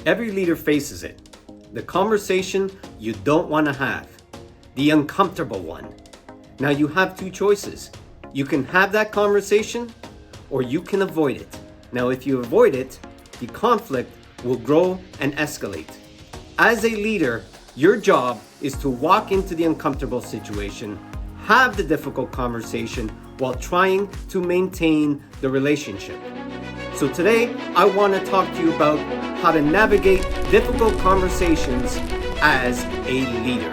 Every leader faces it. The conversation you don't want to have. The uncomfortable one. Now you have two choices. You can have that conversation or you can avoid it. Now if you avoid it, the conflict will grow and escalate. As a leader, your job is to walk into the uncomfortable situation, have the difficult conversation while trying to maintain the relationship. So today, I want to talk to you about how to navigate difficult conversations as a leader.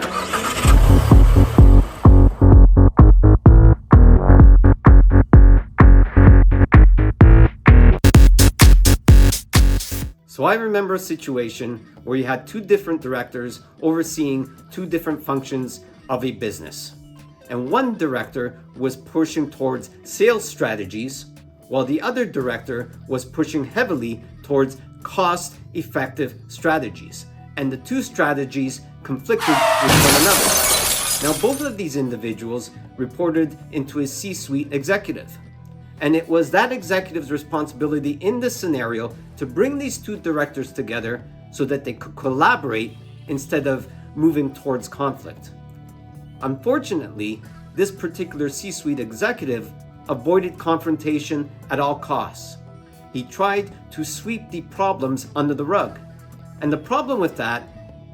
So I remember a situation where you had two different directors overseeing two different functions of a business. And one director was pushing towards sales strategies, while the other director was pushing heavily towards cost-effective strategies. And the two strategies conflicted with one another. Now, both of these individuals reported into a C-suite executive. And it was that executive's responsibility in this scenario to bring these two directors together so that they could collaborate instead of moving towards conflict. Unfortunately, this particular C-suite executive avoided confrontation at all costs. He tried to sweep the problems under the rug. And the problem with that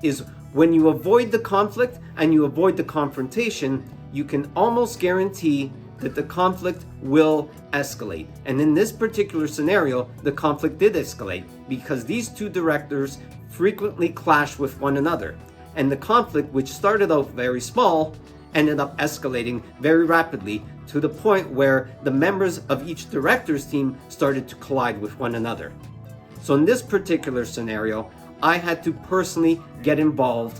is when you avoid the conflict and you avoid the confrontation, you can almost guarantee that the conflict will escalate. And in this particular scenario, the conflict did escalate because these two directors frequently clashed with one another. And the conflict, which started out very small, ended up escalating very rapidly to the point where the members of each director's team started to collide with one another. So in this particular scenario, I had to personally get involved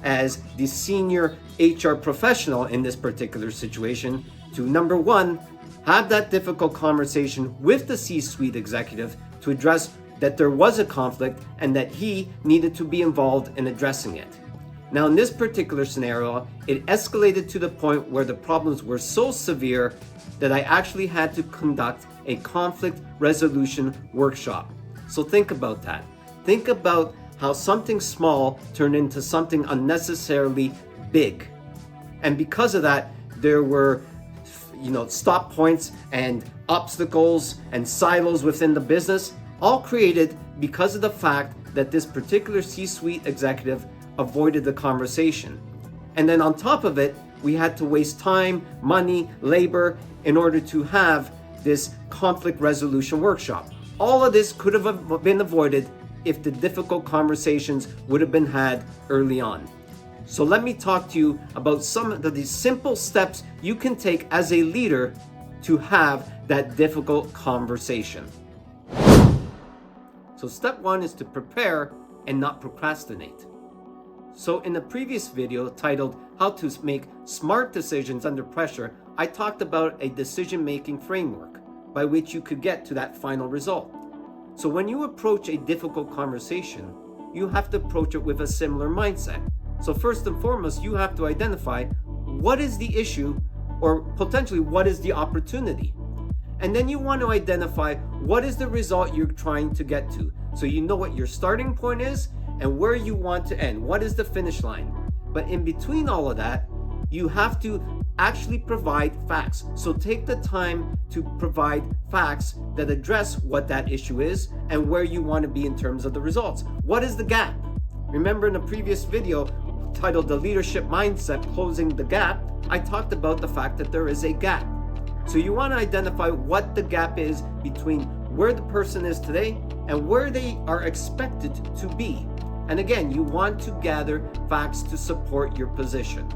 as the senior HR professional in this particular situation to, number one, have that difficult conversation with the C-suite executive to address that there was a conflict and that he needed to be involved in addressing it. Now, in this particular scenario, it escalated to the point where the problems were so severe that I actually had to conduct a conflict resolution workshop. So think about that. Think about how something small turned into something unnecessarily big. And because of that, there were stop points and obstacles and silos within the business, all created because of the fact that this particular C-suite executive avoided the conversation. And then on top of it, we had to waste time, money, labor in order to have this conflict resolution workshop. All of this could have been avoided if the difficult conversations would have been had early on. So let me talk to you about some of these simple steps you can take as a leader to have that difficult conversation. So step one is to prepare and not procrastinate. So in the previous video titled How to Make Smart Decisions Under Pressure, I talked about a decision-making framework by which you could get to that final result. So when you approach a difficult conversation, you have to approach it with a similar mindset. So first and foremost, you have to identify what is the issue or potentially what is the opportunity. And then you want to identify what is the result you're trying to get to. So you know what your starting point is and where you want to end. What is the finish line? But in between all of that, you have to actually provide facts. So take the time to provide facts that address what that issue is and where you want to be in terms of the results. What is the gap? Remember in the previous video titled The Leadership Mindset, Closing the Gap, I talked about the fact that there is a gap. So you want to identify what the gap is between where the person is today and where they are expected to be. And again, you want to gather facts to support your position.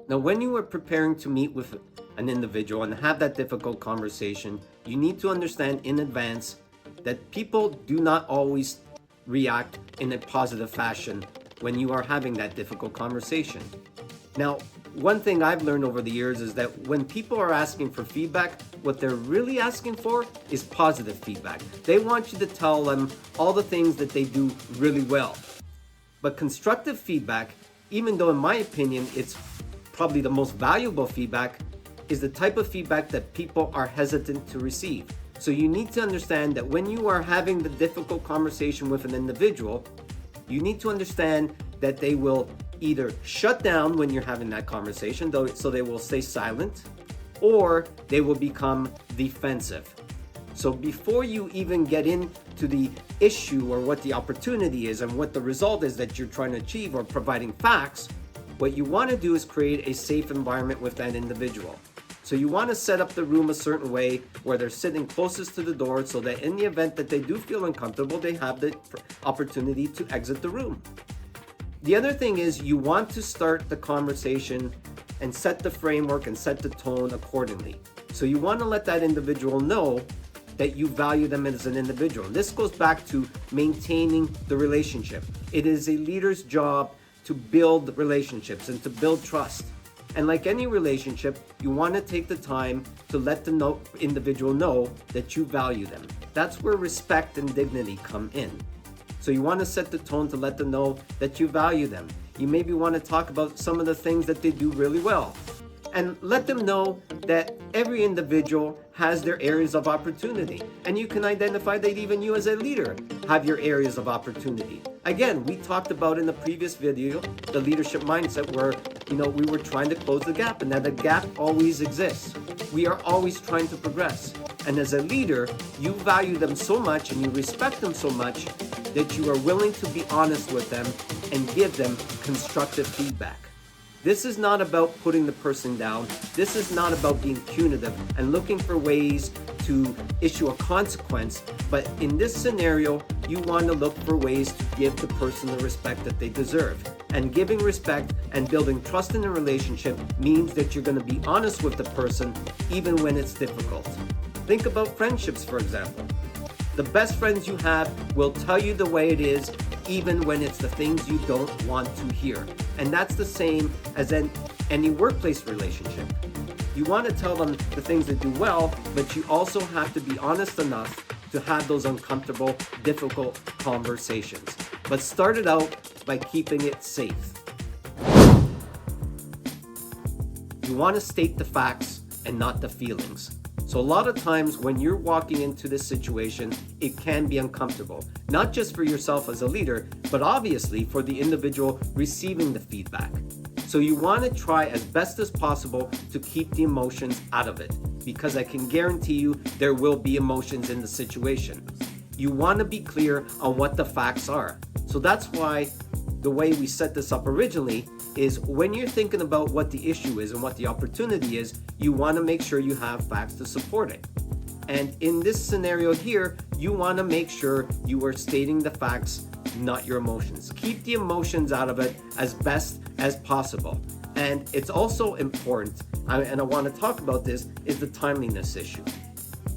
Now, when you are preparing to meet with an individual and have that difficult conversation, you need to understand in advance that people do not always react in a positive fashion when you are having that difficult conversation. Now, one thing I've learned over the years is that when people are asking for feedback, what they're really asking for is positive feedback. They want you to tell them all the things that they do really well. But constructive feedback, even though in my opinion it's probably the most valuable feedback, is the type of feedback that people are hesitant to receive. So you need to understand that when you are having the difficult conversation with an individual, you need to understand that they will either shut down when you're having that conversation, so they will stay silent, or they will become defensive. So before you even get into the issue or what the opportunity is and what the result is that you're trying to achieve or providing facts, what you want to do is create a safe environment with that individual. So you want to set up the room a certain way where they're sitting closest to the door so that in the event that they do feel uncomfortable, they have the opportunity to exit the room. The other thing is you want to start the conversation and set the framework and set the tone accordingly. So you want to let that individual know that you value them as an individual. This goes back to maintaining the relationship. It is a leader's job to build relationships and to build trust. And like any relationship, you want to take the time to let the individual know that you value them. That's where respect and dignity come in. So you want to set the tone to let them know that you value them. You maybe want to talk about some of the things that they do really well. And let them know that every individual has their areas of opportunity. And you can identify that even you as a leader have your areas of opportunity. Again, we talked about in the previous video, the leadership mindset where, we were trying to close the gap, and that the gap always exists. We are always trying to progress. And as a leader, you value them so much and you respect them so much that you are willing to be honest with them and give them constructive feedback. This is not about putting the person down. This is not about being punitive and looking for ways to issue a consequence. But in this scenario, you want to look for ways to give the person the respect that they deserve. And giving respect and building trust in a relationship means that you're going to be honest with the person even when it's difficult. Think about friendships, for example. The best friends you have will tell you the way it is, even when it's the things you don't want to hear. And that's the same as in any workplace relationship. You want to tell them the things they do well, but you also have to be honest enough to have those uncomfortable, difficult conversations. But start it out by keeping it safe. You want to state the facts and not the feelings. So a lot of times when you're walking into this situation, it can be uncomfortable, not just for yourself as a leader, but obviously for the individual receiving the feedback. So you want to try as best as possible to keep the emotions out of it, because I can guarantee you there will be emotions in the situation. You want to be clear on what the facts are. So that's why the way we set this up originally is when you're thinking about what the issue is and what the opportunity is, you want to make sure you have facts to support it. And in this scenario here, you want to make sure you are stating the facts, not your emotions. Keep the emotions out of it as best as possible. And it's also important, and I want to talk about this, is the timeliness issue.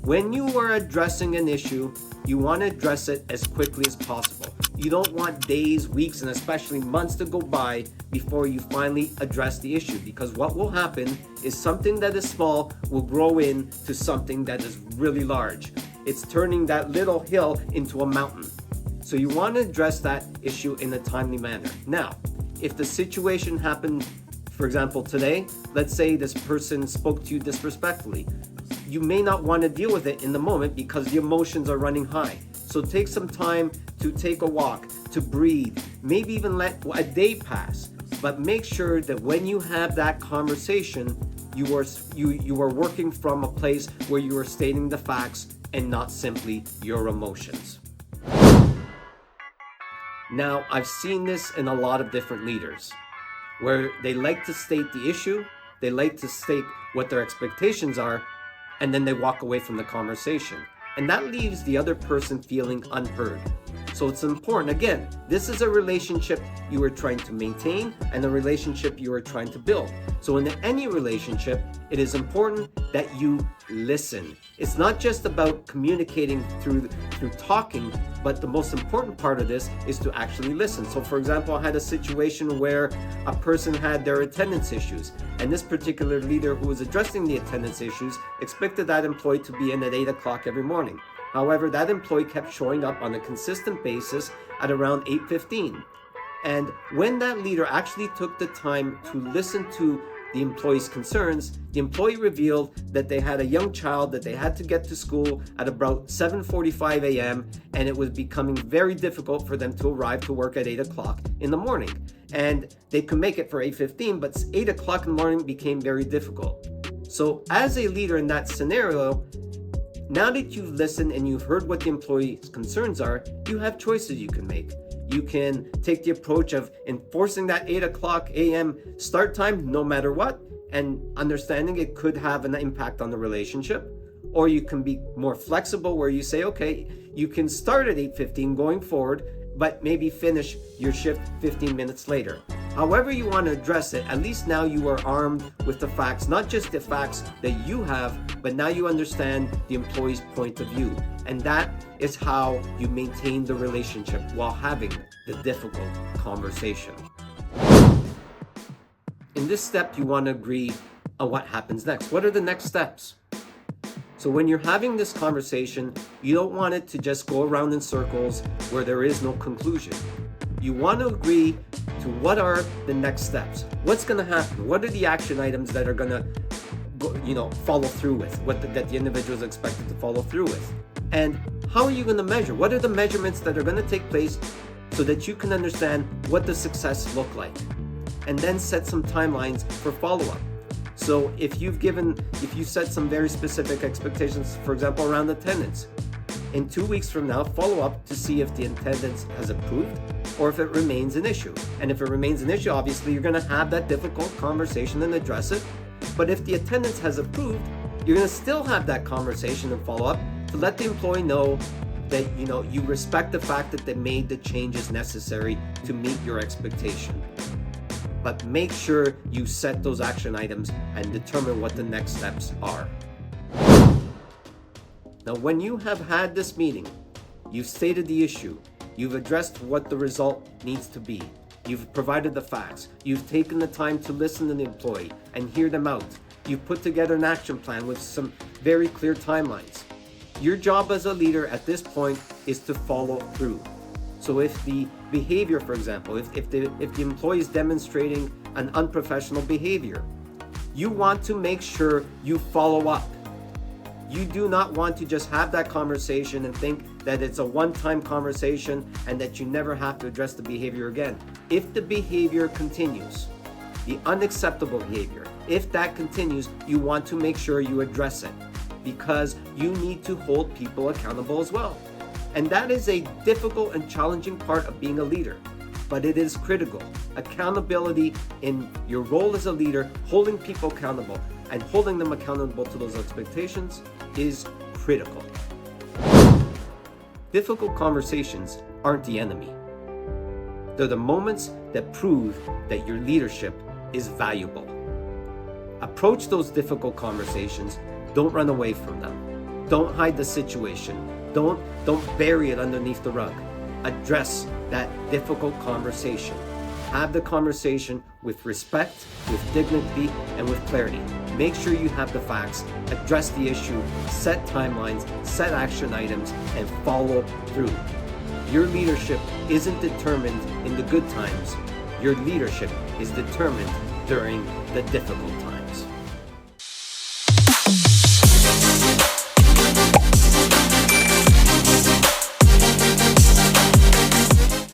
When you are addressing an issue, you want to address it as quickly as possible. You don't want days, weeks, and especially months to go by before you finally address the issue, because what will happen is something that is small will grow into something that is really large. It's turning that little hill into a mountain. So you want to address that issue in a timely manner. Now, if the situation happened, for example, today, let's say this person spoke to you disrespectfully. You may not want to deal with it in the moment because the emotions are running high. So take some time to take a walk, to breathe, maybe even let a day pass. But make sure that when you have that conversation, you are working from a place where you are stating the facts and not simply your emotions. Now, I've seen this in a lot of different leaders, where they like to state the issue, they like to state what their expectations are, and then they walk away from the conversation. And that leaves the other person feeling unheard. So it's important. Again, this is a relationship you are trying to maintain and a relationship you are trying to build. So in any relationship, it is important that you listen. It's not just about communicating through talking, but the most important part of this is to actually listen. So for example, I had a situation where a person had their attendance issues, and this particular leader who was addressing the attendance issues expected that employee to be in at 8 o'clock every morning. However, that employee kept showing up on a consistent basis at around 8:15. And when that leader actually took the time to listen to the employee's concerns, the employee revealed that they had a young child that they had to get to school at about 7:45 a.m. and it was becoming very difficult for them to arrive to work at 8 o'clock in the morning. And they could make it for 8:15, but 8 o'clock in the morning became very difficult. So as a leader in that scenario, now that you've listened and you've heard what the employee's concerns are, you have choices you can make. You can take the approach of enforcing that 8 o'clock a.m. start time no matter what, and understanding it could have an impact on the relationship. Or you can be more flexible where you say, okay, you can start at 8:15 going forward, but maybe finish your shift 15 minutes later. However you want to address it, at least now you are armed with the facts, not just the facts that you have, but now you understand the employee's point of view. And that is how you maintain the relationship while having the difficult conversation. In this step, you want to agree on what happens next. What are the next steps? So when you're having this conversation, you don't want it to just go around in circles where there is no conclusion. You want to agree to what are the next steps. What's going to happen? What are the action items that are going to follow through with, that the individual is expected to follow through with? And how are you going to measure? What are the measurements that are going to take place so that you can understand what the success look like? And then set some timelines for follow-up. So if you set some very specific expectations, for example, around attendance, in 2 weeks from now, follow up to see if the attendance has improved or if it remains an issue. And if it remains an issue, obviously you're going to have that difficult conversation and address it. But if the attendance has improved, you're going to still have that conversation and follow up to let the employee know that you respect the fact that they made the changes necessary to meet your expectation. But make sure you set those action items and determine what the next steps are. Now, when you have had this meeting, you've stated the issue, you've addressed what the result needs to be, you've provided the facts, you've taken the time to listen to the employee and hear them out, you've put together an action plan with some very clear timelines. Your job as a leader at this point is to follow through. So if the behavior, for example, if the employee is demonstrating an unprofessional behavior, you want to make sure you follow up. You do not want to just have that conversation and think that it's a one-time conversation and that you never have to address the behavior again. If the behavior continues, the unacceptable behavior, if that continues, you want to make sure you address it because you need to hold people accountable as well. And that is a difficult and challenging part of being a leader, but it is critical. Accountability in your role as a leader, holding people accountable and holding them accountable to those expectations is critical. Difficult conversations aren't the enemy. They're the moments that prove that your leadership is valuable. Approach those difficult conversations. Don't run away from them. Don't hide the situation. Don't bury it underneath the rug. Address that difficult conversation. Have the conversation with respect, with dignity, and with clarity. Make sure you have the facts, address the issue, set timelines, set action items, and follow through. Your leadership isn't determined in the good times. Your leadership is determined during the difficult times.